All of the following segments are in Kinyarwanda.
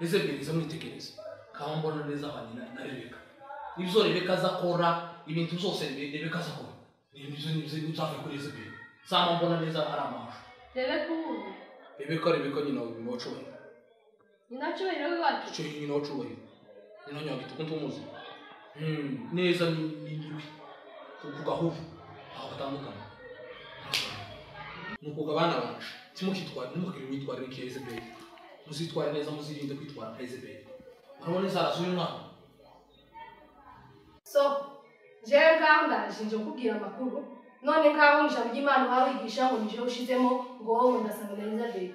ese biriza mwitegereza kaho mbona neza abanyina na Rebeka ibyo Rebeka azakora ibintu byose Rebeka azakora nibyo nzafe kuri ese biri sama mbona neza ari amahoro Rebeka nyina w'icubahiro nyina w'icubahiro w'iwacu nyina w'icubahiro nyina nyagituko ntumuzi neza niwe kugahuvu aho batandukanye nuko abana bacu timukitwara nimukiri mwitwara nk'eze biri muzitwara neza muzirinde kwitwara nk'eze biri urabona izarazuye umwana so jewe ngaho ndaje nje kubwira amakuru none ngaho ijambo ry'Imana wawigisha ngo nije ushizemo ngo wowe ndasanga na Elizabeth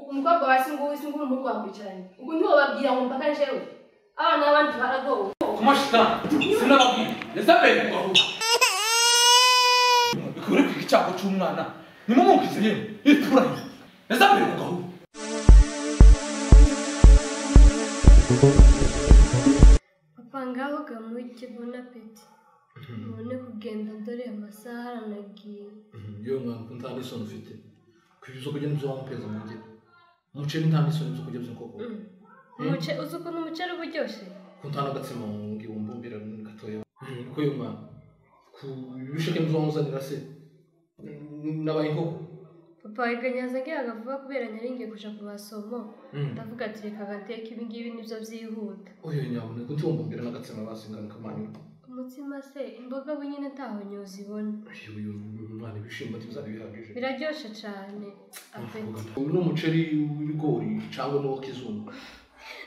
umukobwa wasi nguru murwambicaranye ubwo niwo babwira ngo mpaka njewe abana abandi baragowe kumashitana sinababwira Elizabeth ngaho bikore kw'icyako cy'umwana nimumukize yewe ituranye Elizabeth ngaho papa ngaho gamuke bona peti none kugenda dore amasaha aranagiye yo mwana ko nta n'isoni ufite kwibuza kujya n'ibyo wampeza mu ngiro umuceri nta n'isoni zo kujya byo koko uzi ukuntu umuceri uba uryoshye ko nta n'agatsima ngiwumbumbira gatoya ko yo mwana ku bisheke n'ibyo wamuzanira se nabaye inkoko papa iganyaza ngira vuba kubera nyaringiye kuja kubasomo ndavuga ati reka gateka ibi ngibi nibyo byihuta oyo nyabone ko ntiwumbumbira n'agatsima basingana kamanyu umutsima se imboga bunyine ntaho nyuzibona uyu mwana ibishimbo tuzabihagije biraryoshe cyane apeti uyu ni umuceri w'ibigori cyangwa n'uwo kizungu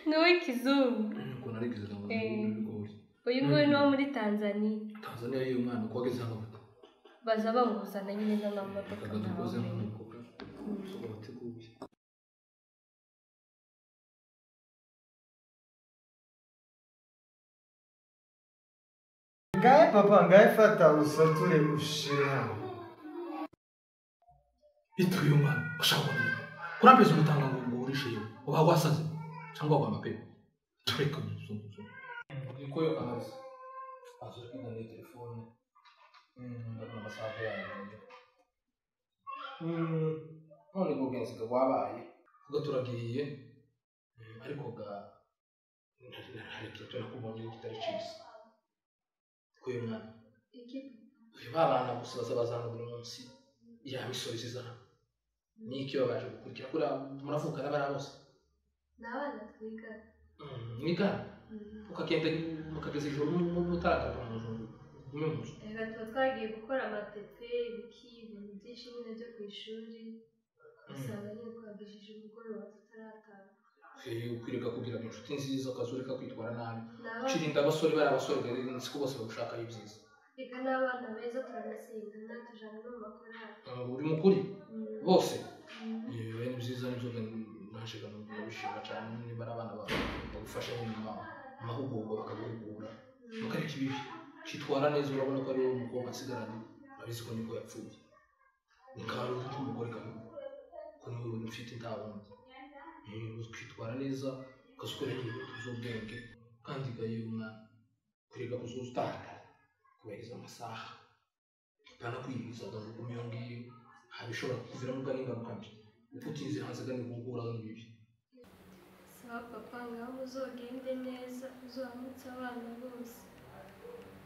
n'uw'ikizungu nuko narigize ngo w'ibigori uyu nguyu ni uwo muri Tanzania yewe mwana ko wageze hano baza bamuzana nyine n'amamodoka dukoze nk'umukobwa usoba wateguye Ngaye papa ngaye fata usature ushire hano ituye umwana ushaka nini kurambeza umutanga ngo urishe yewe uba wasaze cyangwa waba pe tureka n'uzungu niko yo amazi azuri kugana telefone ndabona amasaha yanjye none kugenzi wabaye kuko turagiye ariko ga ntarekera kubonye kitari cyiza kuyo mwana babana gusa bazana buri munsi ya misoro zizana niki babaje gukurikira kuri muravuka n'abara bose n'abana twiga mwiga ukagenda mukageza ijoro mutaragata mu nzu reka tuba twagiye gukora amatete ibiki ibintu byinshi nyine byo ku ishuri usanga nyine twagejeje umugoroba tutarataha ukwiriye kugira inshuti nziza ukazureka kwitwara nabi ucirinda abasore bari abasore nzi ko bose bagushakaho ibyiza reka n'abana beza turanasenga natujana no mu makorali uri mukuri bose yewe ni byiza n'inzoga nashika nabishima cyane niba ari abana bagufasha nyuma amahugurwa bakaguhugura mukareka ibibi kitwara neza urabona ko ari umukobwa asigaranye abizi ko niko yapfuye nikari umugore kamwe ko niwe uri ufite intabundi kwitwara neza ukazukora ibintu z'ubwenge kandi gaye umwana kureka kuzustaka kubahiriza amasaha kana kwiriza ngo umyongiye habishobora kuviramo gani ingaruka mbi uko utize hanze gani guhura n'ibibi sawa papa ngaho muzogende neza uzohamutse abana bose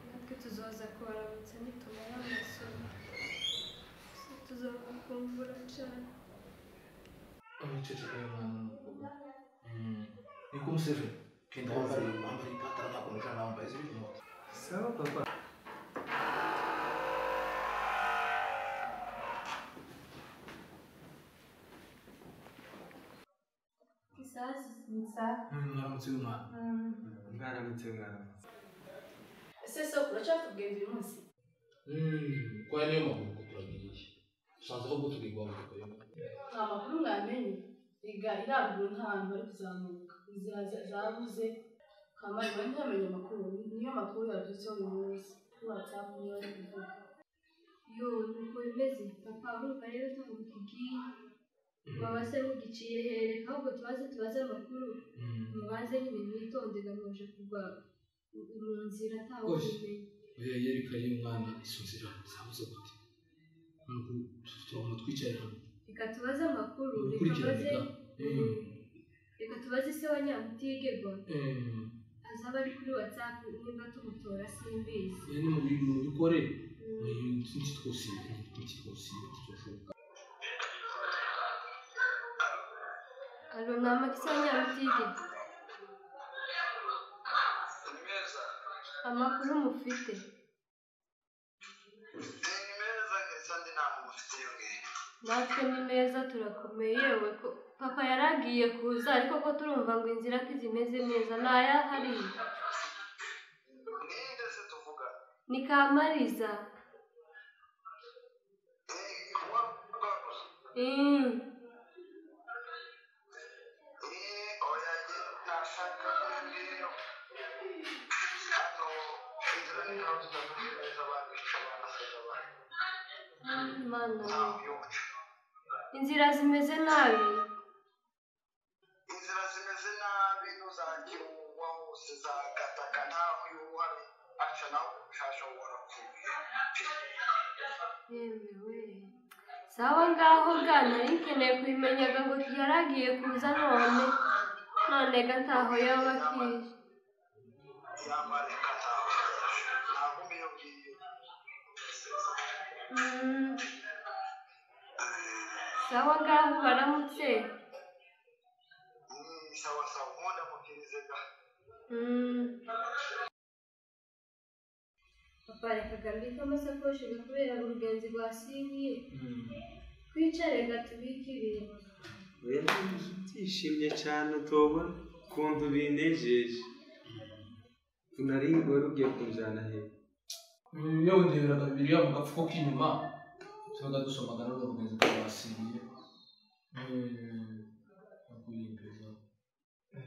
natwe tuzoza kubaramutsa nitumara amasomo tuzobakumbura cyane ceceka y'umwana niko umuseve kenda wambara ipataro ntabwo mujana wambaye z'ibintu sawa papa mwaramutse y'umwana mwaramutse ese so uracyatubwira uyu munsi kwa niyo makuru ko turagiye usanze ahubwo tugirwa mu gikorwa nta makuru mwamenye iga irabwo nta hantu bari kuzamuka inzira zabuze kamari bari ntamenye amakuru niyo makuru yabyutse uyu munsi kuri WhatsApp niyo bari kuvuga yo nuko bimeze papa urumva rero ntabwo tugiye baba se mugiciye hereka ahubwo tubaze amakuru mubaze nyine mwitonde gamuje kugwa mu nzira ntawe ubimenye yereka y'umwana izo nzira zabuze gute nuko turabona twicaye hano reka tubaze amakuru reka tubaze se wa Nyamutige ngo azaba ari kuri WhatsApp nimba tumutora simbizi. Ni mu bintu bikore n'iki twose tutoshoboka. Alo nama kisa Nyamutige. Amakuru mufite. Natwe ni meza turakomeye yewe ko papa yaragiye kuza ariko ko turumva ngo inzira kizimeze neza naya hari. Ninde se tuvuga? Ni Kamariza. Oya nashaka kubwira. Hano inzira ni naho tuzakomeza abandi Mana. Inzira zimeze nabi. Inzira zimeze nabi nuzagira uwa hose zagataka ntaho yuhari aca nawe ushasha warapfuye. Yewe. Sawa ngaho gana nkeneye kubimenyaga ngo yaragiye kuza none gataho yoba kije. Yamareka ntaho mbiyobwiye. Sawa ngaho baramutse. Sawa nkunda mukirizaga. Papa reka gambika amasakoshi kubera urugenzi rwasibiye. Twicare gatubike ibintu. Ndishimye cyane tubona kuntu binejeje. Tunaringo rugiye kunjana he. Yewe ndeberaga Bibiliya mu gafuko k'inyuma tubaga dusomaga n'urugenzi rwasibiye.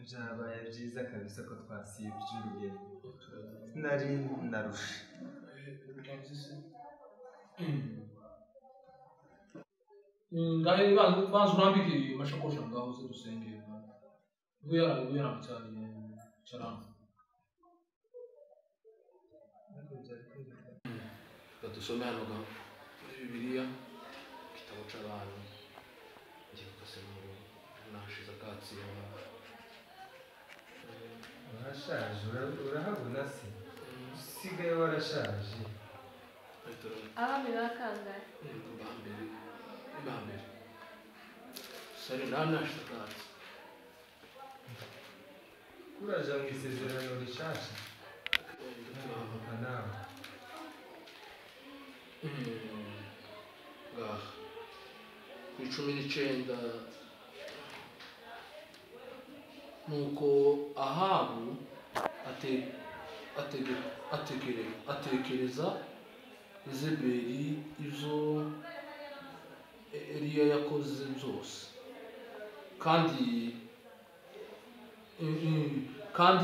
Byabaye byiza kabisa ko twasibye urugendo. Nari narusha. Ngahe banzu nambiki mashakosha ngaho se dusengera. Ubuyara cyane cyaranga. Dusome hano ga Bibiliya kitabo c'abantu ngiye kugasemura nashize akatsi Urashaje urahabona se usigaye warashaje Abami bakangaye bambere sari nashize akatsi uraja mu isezerano rishasha nawe ku 19 nuko Ahabu atekereza Yezebeli izo Eliya yakoze byose kandi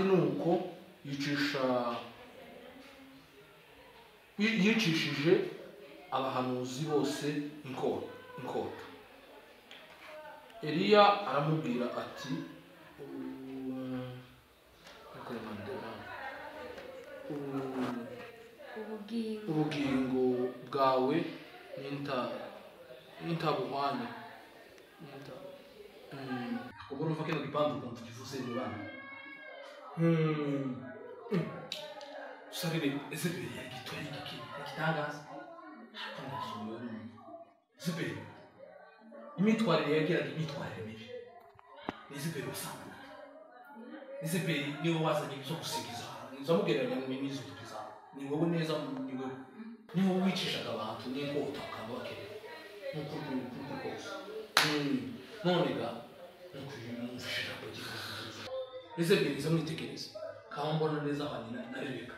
nuko yicishije abahanuzi bose inkota. Eliya aramubwira ati ubugingo bwawe n'intabuhwanya ubwo urumva kino gipande ukuntu kivuze mu bana sarire Yezebeli yagitoye igitangaza Yezebeli imyitwarire yagiraga imyitwarire mibi. Yezebeli usanga Yezebeli niwe wazanye ibyo gusigiza nzamugereranya n'izo tuza ni wowe neza ni wowe wicishaga abantu n'inkota ukaba bakeneye n'ukuri kose none ga n'ukuyumvishije kugira Yezebeli izamwitegereza kandi mbona neza abanye na Rebeka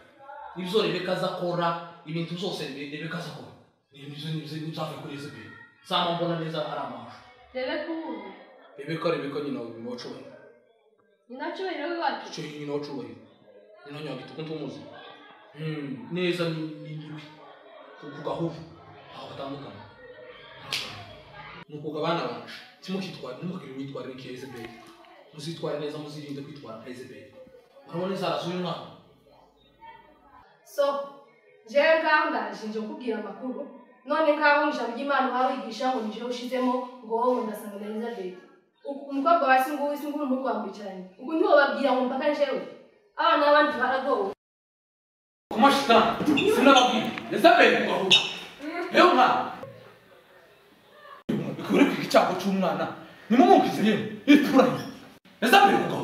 ibyo Rebeka azakora ibintu byose Rebeka azakora nibyo nzavuye kuri Yezebeli sama mbona neza ari amahoro. Rebeka nyina w'icubahiro nyina w'icubahiro w'iwacu icyo nyina w'icubahiro nyina nyagito ukuntu umuzi neza n'indwi ku gahuvu aho batandukanye nuko abana bacu timukitwara ntimukire imyitwarire nk'iya Yezebeli muzitware neza muzirinde kwitwara nka Yezebeli urabona inzara z'uyu mwana so jewe ngaho ndaje nje kukubwira amakuru none ngaho ijambo ry'Imana wawigisha ngo nije ushizemo ngo wowe ndasanga na Elizabeth umukobwa wa singu umuhungu wamwicaranye ubwo ntiwababwira ngo mpaka njewe abana n'abandi baragowe kumashita sinababwira yazabere kugahuka rero mwana bikore ku icyago cy'umwana nimumukize yewe ituranye yazabere kugahuka